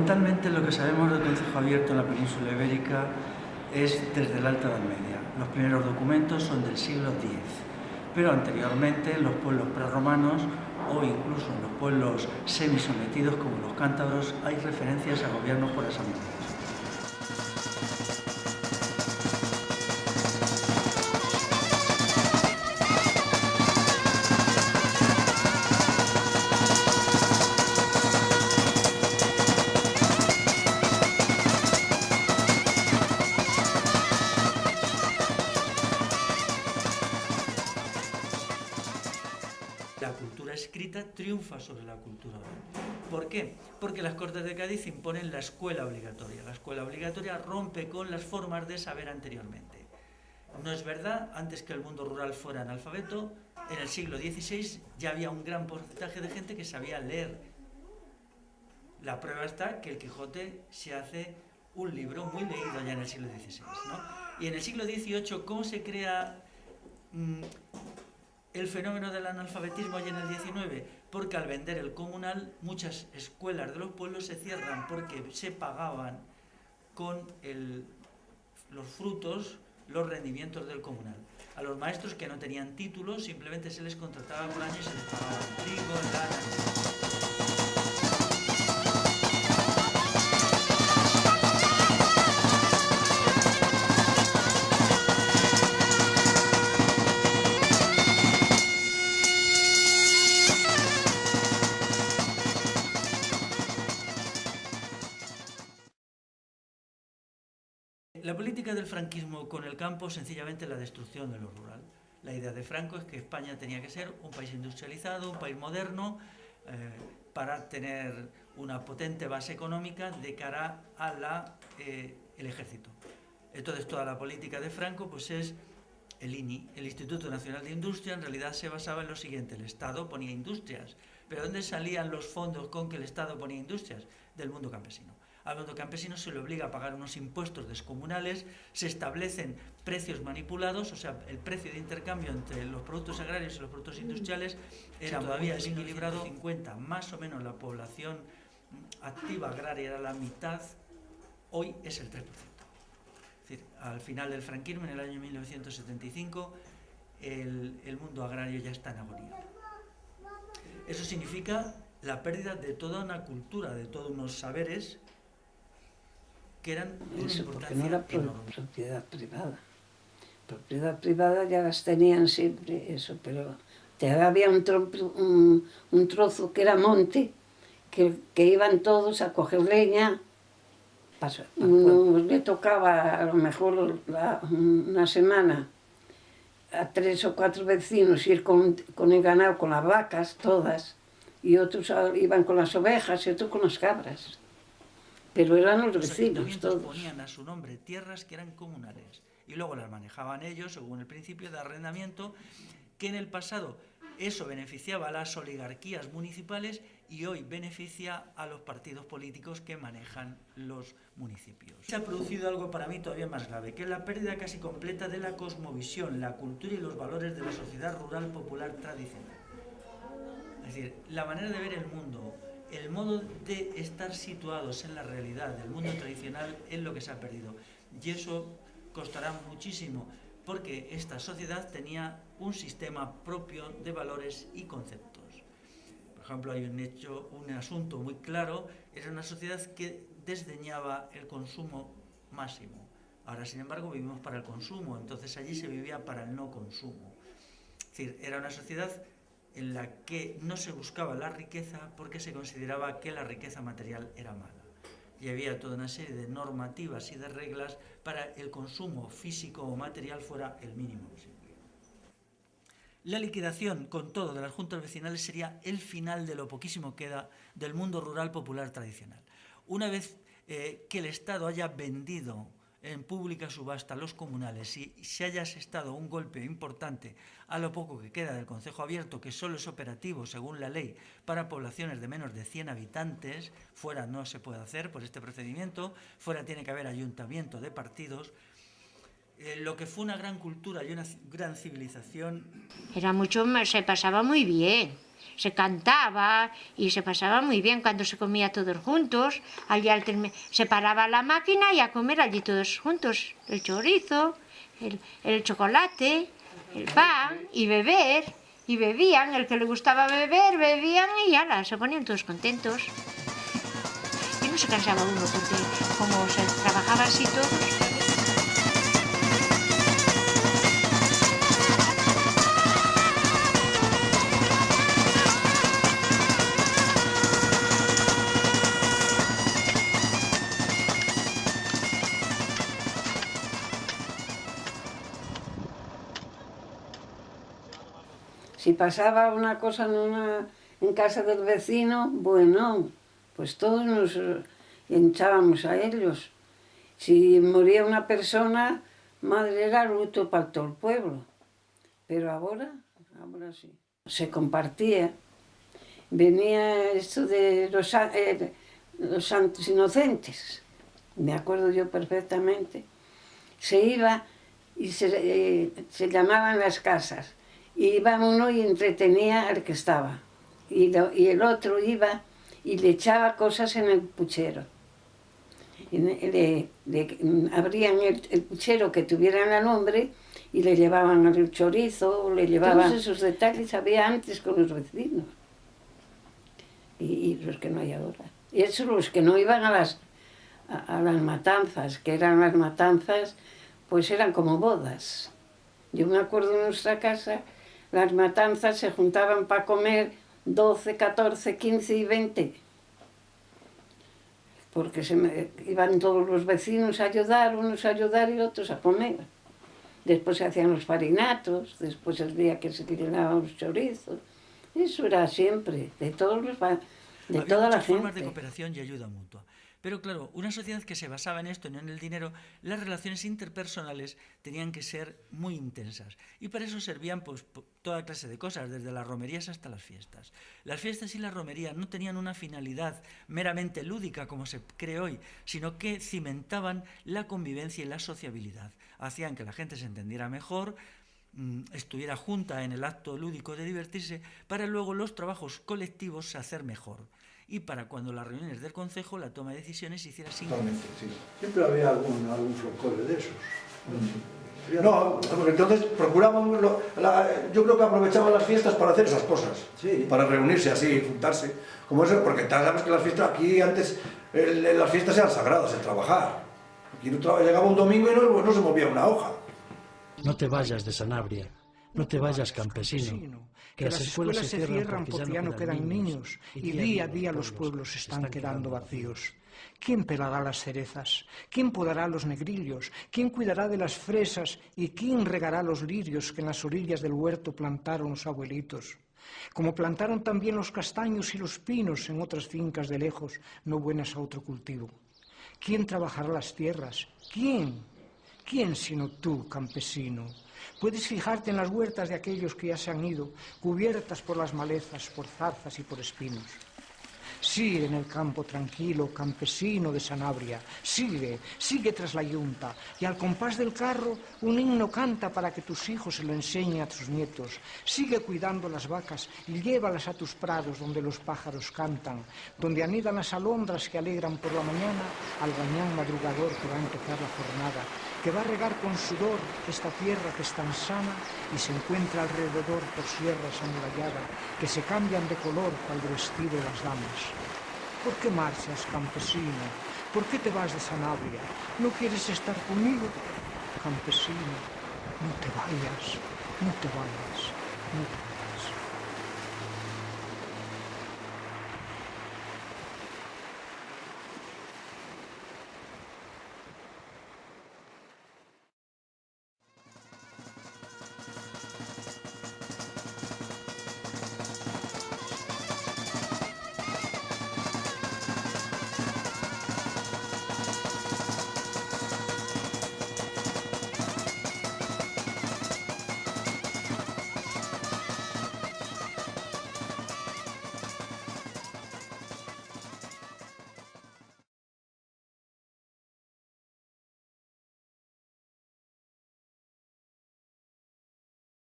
Fundamentalmente lo que sabemos del concejo abierto en la península ibérica es desde la Alta Edad Media. Los primeros documentos son del siglo X, pero anteriormente en los pueblos prerromanos o incluso en los pueblos semisometidos como los cántabros hay referencias a gobiernos por asambleas. La cultura escrita triunfa sobre la cultura oral. ¿Por qué? Porque las Cortes de Cádiz imponen la escuela obligatoria. La escuela obligatoria rompe con las formas de saber anteriormente. No es verdad, antes que el mundo rural fuera analfabeto, en el siglo XVI ya había un gran porcentaje de gente que sabía leer. La prueba está que el Quijote se hace un libro muy leído ya en el siglo XVI, ¿no? Y en el siglo XVIII, ¿cómo se crea el fenómeno del analfabetismo ya en el XIX? Porque al vender el comunal, muchas escuelas de los pueblos se cierran porque se pagaban con los frutos, los rendimientos del comunal. A los maestros que no tenían títulos simplemente se les contrataba por año y se les pagaba trigo, lana. La política del franquismo con el campo, sencillamente la destrucción de lo rural. La idea de Franco es que España tenía que ser un país industrializado, un país moderno, para tener una potente base económica de cara a el ejército. Entonces toda la política de Franco pues es el INI, el Instituto Nacional de Industria. En realidad se basaba en lo siguiente: el Estado ponía industrias, pero ¿dónde salían los fondos con que el Estado ponía industrias? Del mundo campesino. Al mundo campesino se le obliga a pagar unos impuestos descomunales, se establecen precios manipulados, o sea, el precio de intercambio entre los productos agrarios y los productos industriales era todavía desequilibrado. 50, más o menos la población activa agraria era la mitad, hoy es el 3%. Es decir, al final del franquismo, en el año 1975, el mundo agrario ya está en agonía. Eso significa la pérdida de toda una cultura, de todos unos saberes que eran de una importancia no era enorme. Propiedad privada. Propiedad privada ya las tenían siempre, eso, pero había un trozo que era monte, que iban todos a coger leña. Le tocaba a lo mejor una semana a 3 o 4 vecinos ir con el ganado, con las vacas todas, y otros iban con las ovejas y otros con las cabras. Pero eran los vecinos todos. Ponían a su nombre tierras que eran comunales y luego las manejaban ellos según el principio de arrendamiento, que en el pasado eso beneficiaba a las oligarquías municipales y hoy beneficia a los partidos políticos que manejan los municipios. Se ha producido algo para mí todavía más grave, que es la pérdida casi completa de la cosmovisión, la cultura y los valores de la sociedad rural popular tradicional. Es decir, la manera de ver el mundo, el modo de estar situados en la realidad del mundo tradicional es lo que se ha perdido. Y eso costará muchísimo, porque esta sociedad tenía un sistema propio de valores y conceptos. Por ejemplo, hay un asunto muy claro: era una sociedad que desdeñaba el consumo máximo. Ahora, sin embargo, vivimos para el consumo, entonces allí se vivía para el no consumo. Es decir, era una sociedad en la que no se buscaba la riqueza porque se consideraba que la riqueza material era mala. Y había toda una serie de normativas y de reglas para el consumo físico o material fuera el mínimo posible. La liquidación, con todo, de las juntas vecinales sería el final de lo poquísimo que queda del mundo rural popular tradicional. Una vez que el Estado haya vendido en pública subasta los comunales y se haya asestado un golpe importante a lo poco que queda del concejo abierto, que solo es operativo según la ley para poblaciones de menos de 100 habitantes, fuera no se puede hacer por este procedimiento, fuera tiene que haber ayuntamiento de partidos. Lo que fue una gran cultura y una gran civilización. Era mucho más, se pasaba muy bien. se cantaba y se pasaba muy bien cuando se comía todos juntos. Allí se paraba la máquina y a comer allí todos juntos, el chorizo, el chocolate, el pan, y beber, y bebían. El que le gustaba beber, bebían y ala, se ponían todos contentos. Y no se cansaba uno porque como se trabajaba así todos. Si pasaba una cosa en casa del vecino, bueno, pues todos nos hinchábamos a ellos. Si moría una persona, madre, era luto para todo el pueblo. Pero ahora sí. Se compartía. Venía esto de los santos inocentes, me acuerdo yo perfectamente. Se iba y se llamaban las casas. Iba uno y entretenía al que estaba. Y el otro iba y le echaba cosas en el puchero. Abrían el puchero que tuvieran el nombre y le llevaban el chorizo, le llevaban... Todos esos detalles había antes con los vecinos. Y los que no hay ahora. Y esos los que no iban a las matanzas, que eran las matanzas, pues eran como bodas. Yo me acuerdo en nuestra casa, las matanzas se juntaban para comer 12, 14, 15 y 20. Porque iban todos los vecinos a ayudar, unos a ayudar y otros a comer. Después se hacían los farinatos, después el día que se llenaban los chorizos. Eso era siempre, de toda la gente. Había muchas formas de cooperación y ayuda mutua. Pero claro, una sociedad que se basaba en esto y no en el dinero, las relaciones interpersonales tenían que ser muy intensas. Y para eso servían pues toda clase de cosas, desde las romerías hasta las fiestas. Las fiestas y las romerías no tenían una finalidad meramente lúdica, como se cree hoy, sino que cimentaban la convivencia y la sociabilidad. Hacían que la gente se entendiera mejor, estuviera junta en el acto lúdico de divertirse, para luego los trabajos colectivos hacer mejor. Y para cuando las reuniones del concejo, la toma de decisiones se hiciera sin... Totalmente, sí. Siempre había algún folclore de esos. No, porque entonces procurábamos, yo creo que aprovechaban las fiestas para hacer esas cosas, sí, para reunirse así, juntarse, como eso, porque sabes que las fiestas, aquí antes las fiestas eran sagradas, el trabajar. Aquí llegaba un domingo y no se movía una hoja. No te vayas de Sanabria, no te vayas, campesino, que las escuelas se cierran porque ya no quedan niños y día a día los pueblos están quedando vacíos. ¿Quién pelará las cerezas? ¿Quién podará los negrillos? ¿Quién cuidará de las fresas? ¿Y quién regará los lirios que en las orillas del huerto plantaron los abuelitos? Como plantaron también los castaños y los pinos en otras fincas de lejos, no buenas a otro cultivo. ¿Quién trabajará las tierras? ¿Quién? ¿Quién sino tú, campesino? Puedes fijarte en las huertas de aquellos que ya se han ido, cubiertas por las malezas, por zarzas y por espinos. Sigue en el campo tranquilo, campesino de Sanabria, sigue tras la yunta, y al compás del carro un himno canta para que tus hijos se lo enseñen a tus nietos. Sigue cuidando las vacas y llévalas a tus prados donde los pájaros cantan, donde anidan las alondras que alegran por la mañana al gañán madrugador que va a empezar la jornada, que va a regar con sudor esta tierra que es tan sana y se encuentra alrededor por sierras amuralladas que se cambian de color cual de vestido las damas. ¿Por qué marchas, campesino? ¿Por qué te vas de Sanabria? ¿No quieres estar conmigo? Campesino, no te vayas, no te vayas, no te vayas.